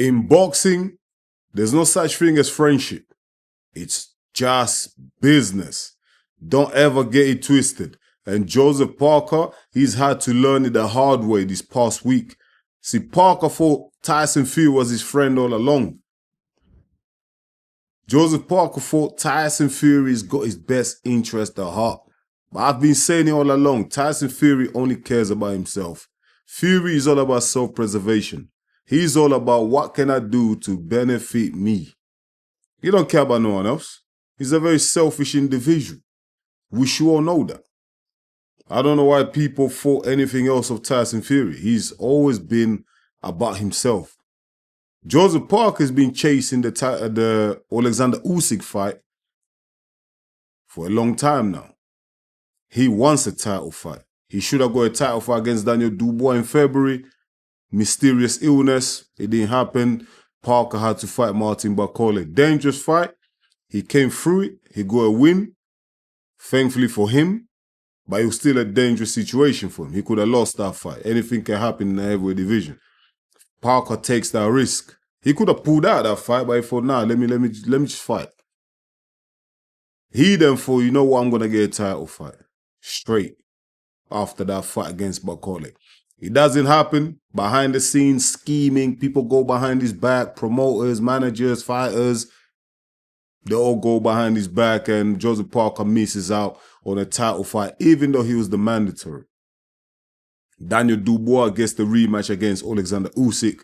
In boxing, there's no such thing as friendship. It's just business. Don't ever get it twisted. And Joseph Parker, he's had to learn it the hard way this past week. See, Parker thought Tyson Fury was his friend all along. Joseph Parker thought Tyson Fury's got his best interest at heart. But I've been saying it all along, Tyson Fury only cares about himself. Fury is all about self-preservation. He's all about what can I do to benefit me. He don't care about no one else. He's a very selfish individual. We should all know that. I don't know why people thought anything else of Tyson Fury. He's always been about himself. Joseph Parker has been chasing the Alexander Usyk fight for a long time now. He wants a title fight. He should have got a title fight against Daniel Dubois in February. Mysterious illness. It didn't happen. Parker had to fight Martin Bakole. Dangerous fight. He came through it. He got a win. Thankfully for him. But it was still a dangerous situation for him. He could have lost that fight. Anything can happen in the heavyweight division. Parker takes that risk. He could have pulled out that fight, but he thought, nah, let me just fight. He then thought, you know what, I'm gonna get a title fight. Straight after that fight against Bakole. It doesn't happen. Behind the scenes, scheming, people go behind his back, promoters, managers, fighters, they all go behind his back, and Joseph Parker misses out on a title fight, even though he was the mandatory. Daniel Dubois gets the rematch against Alexander Usyk.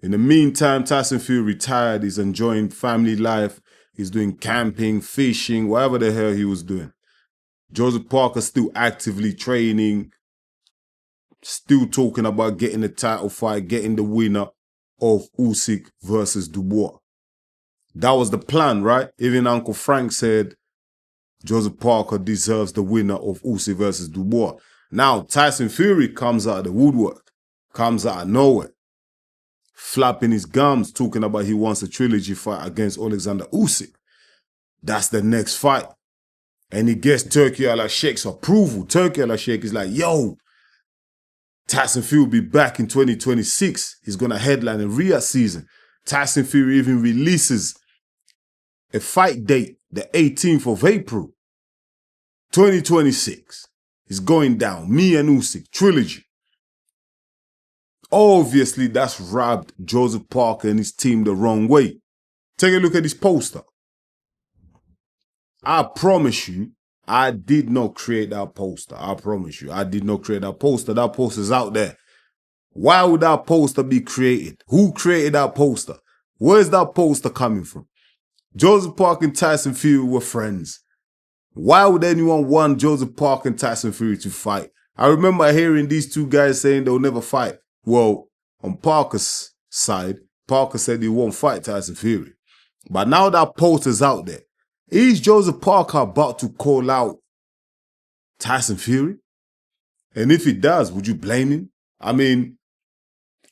In the meantime, Tyson Fury retired. He's enjoying family life. He's doing camping, fishing, whatever the hell he was doing. Joseph Parker still actively training, still talking about getting the title fight, getting the winner of Usyk versus Dubois. That was the plan, right? Even Uncle Frank said Joseph Parker deserves the winner of Usyk versus Dubois. Now, Tyson Fury comes out of the woodwork, comes out of nowhere, flapping his gums, talking about he wants a trilogy fight against Alexander Usyk. That's the next fight. And he gets Turki Al-Sheikh's approval. Turki Al-Sheikh is like, yo, Tyson Fury will be back in 2026. He's going to headline a Riyadh season. Tyson Fury even releases a fight date, the 18th of April, 2026. He's going down. Me and Usyk, trilogy. Obviously, that's rubbed Joseph Parker and his team the wrong way. Take a look at this poster. I promise you, I did not create that poster. I promise you, I did not create that poster. That poster's out there. Why would that poster be created? Who created that poster? Where's that poster coming from? Joseph Parker and Tyson Fury were friends. Why would anyone want Joseph Parker and Tyson Fury to fight? I remember hearing these two guys saying they'll never fight. Well, on Parker's side, Parker said he won't fight Tyson Fury. But now that poster's out there, is Joseph Parker about to call out Tyson Fury? And if he does, would you blame him? I mean,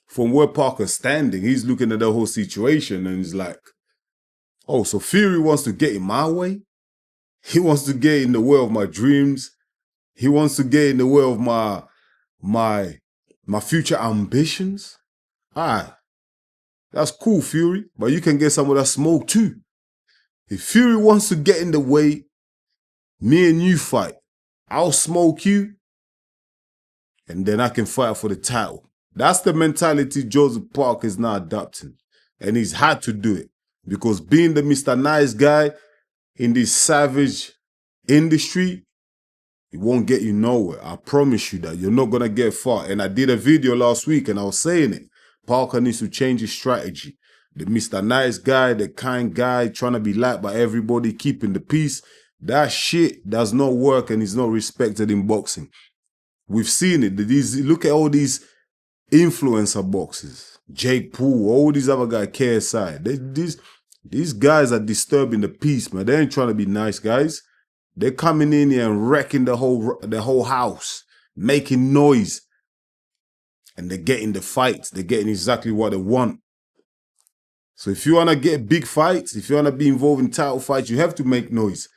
from where Parker's standing, he's looking at the whole situation and he's like, oh, so Fury wants to get in my way? He wants to get in the way of my dreams. He wants to get in the way of my future ambitions. All right, that's cool, Fury, but you can get some of that smoke too. If Fury wants to get in the way, me and you fight. I'll smoke you, and then I can fight for the title. That's the mentality Joseph Parker is now adopting, and he's had to do it because being the Mr. Nice Guy in this savage industry, it won't get you nowhere. I promise you that. You're not going to get far. And I did a video last week and I was saying it. Parker needs to change his strategy. The Mr. Nice Guy, the kind guy, trying to be liked by everybody, keeping the peace. That shit does not work and is not respected in boxing. We've seen it. Look at all these influencer boxers. Jake Paul, all these other guys, KSI. These guys are disturbing the peace, man. They ain't trying to be nice guys. They're coming in here and wrecking the whole house, making noise. And they're getting the fights. They're getting exactly what they want. So if you want to get big fights, if you want to be involved in title fights, you have to make noise.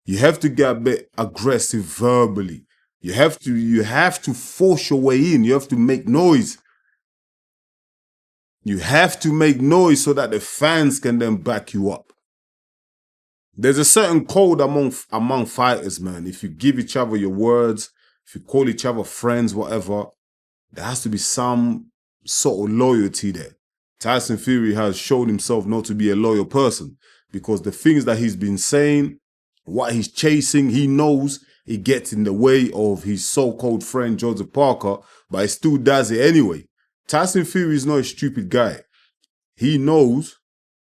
You have to get a bit aggressive verbally. You have to force your way in. You have to make noise. You have to make noise so that the fans can then back you up. There's a certain code among fighters, man. If you give each other your words, if you call each other friends, whatever, there has to be some sort of loyalty there. Tyson Fury has shown himself not to be a loyal person because the things that he's been saying, what he's chasing, he knows it gets in the way of his so-called friend Joseph Parker, but he still does it anyway. Tyson Fury is not a stupid guy. He knows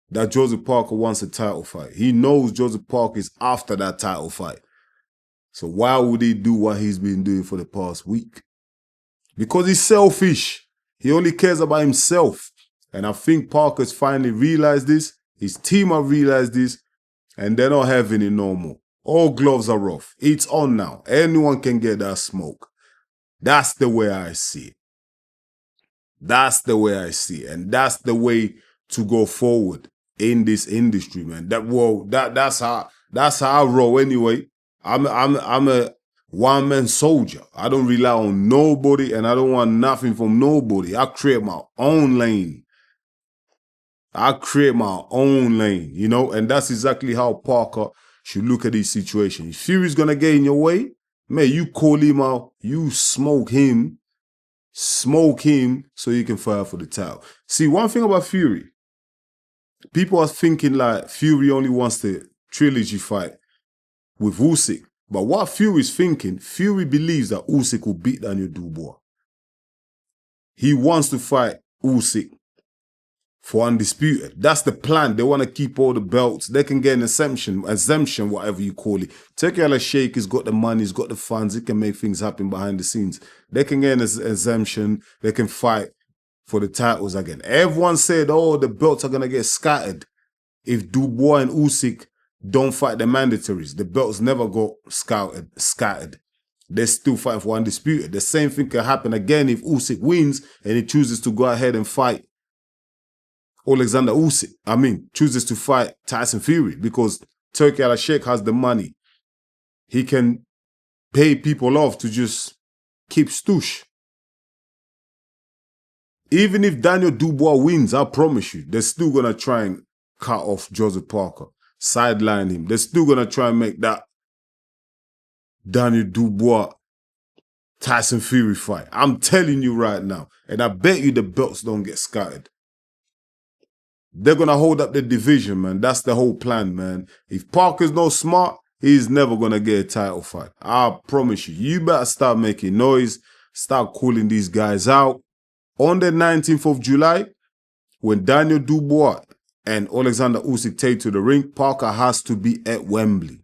that Joseph Parker wants a title fight. He knows Joseph Parker is after that title fight. So why would he do what he's been doing for the past week? Because he's selfish. He only cares about himself. And I think Parker's finally realized this. His team have realized this. And they're not having it no more. All gloves are off. It's on now. Anyone can get that smoke. That's the way I see it. That's the way I see it. And that's the way to go forward in this industry, man. That's how I roll anyway. I'm a one-man soldier. I don't rely on nobody and I don't want nothing from nobody. I create my own lane. You know, and that's exactly how Parker should look at this situation. If Fury's gonna get in your way, man, you call him out, you smoke him so you can fight for the title. See, one thing about Fury, people are thinking like Fury only wants the trilogy fight with Usyk. But what Fury's thinking, Fury believes that Usyk will beat Daniel Dubois. He wants to fight Usyk for undisputed. That's the plan. They want to keep all the belts. They can get an exemption, whatever you call it. Turki Al-Sheikh has got the money, he's got the funds, he can make things happen behind the scenes. They can get an exemption, they can fight for the titles again. Everyone said, oh, the belts are going to get scattered if Dubois and Usyk don't fight the mandatories. The belts never got scattered. They're still fighting for undisputed. The same thing can happen again if Usyk wins and he chooses to go ahead and fight Alexander Usyk. Chooses to fight Tyson Fury because Turki Al-Sheikh has the money. He can pay people off to just keep stoosh. Even if Daniel Dubois wins, I promise you, they're still going to try and cut off Joseph Parker, sideline him. They're still going to try and make that Daniel Dubois Tyson Fury fight. I'm telling you right now. And I bet you the belts don't get scattered. They're going to hold up the division, man. That's the whole plan, man. If Parker's not smart, he's never going to get a title fight. I promise you. You better start making noise. Start calling these guys out. On the 19th of July, when Daniel Dubois and Alexander Usyk take to the ring, Parker has to be at Wembley.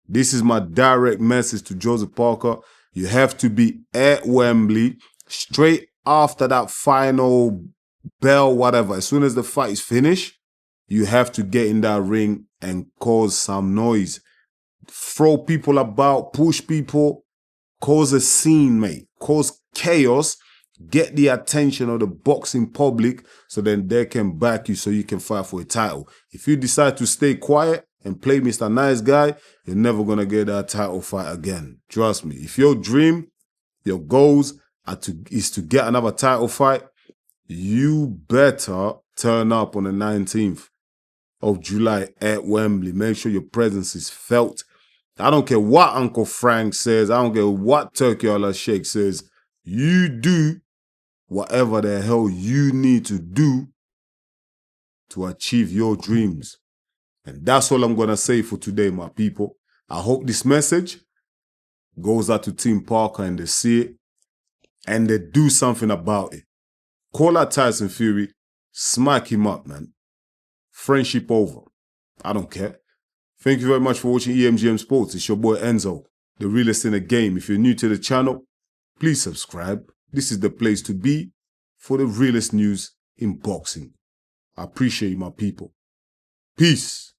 This is my direct message to Joseph Parker. You have to be at Wembley straight after that final bell, whatever. As soon as the fight is finished, you have to get in that ring and cause some noise. Throw people about, push people, cause a scene, mate. Cause chaos. Get the attention of the boxing public so then they can back you so you can fight for a title. If you decide to stay quiet and play Mr. Nice Guy, you're never going to get that title fight again. Trust me. If your dream, your goals is to get another title fight, you better turn up on the 19th of July at Wembley. Make sure your presence is felt. I don't care what Uncle Frank says. I don't care what Turki Al-Sheikh says. You do whatever the hell you need to do to achieve your dreams. And that's all I'm going to say for today, my people. I hope this message goes out to Team Parker and they see it and they do something about it. Call out Tyson Fury, smack him up, man. Friendship over. I don't care. Thank you very much for watching EMGM Sports. It's your boy Enzo, the realest in the game. If you're new to the channel, please subscribe. This is the place to be for the realest news in boxing. I appreciate you, my people. Peace.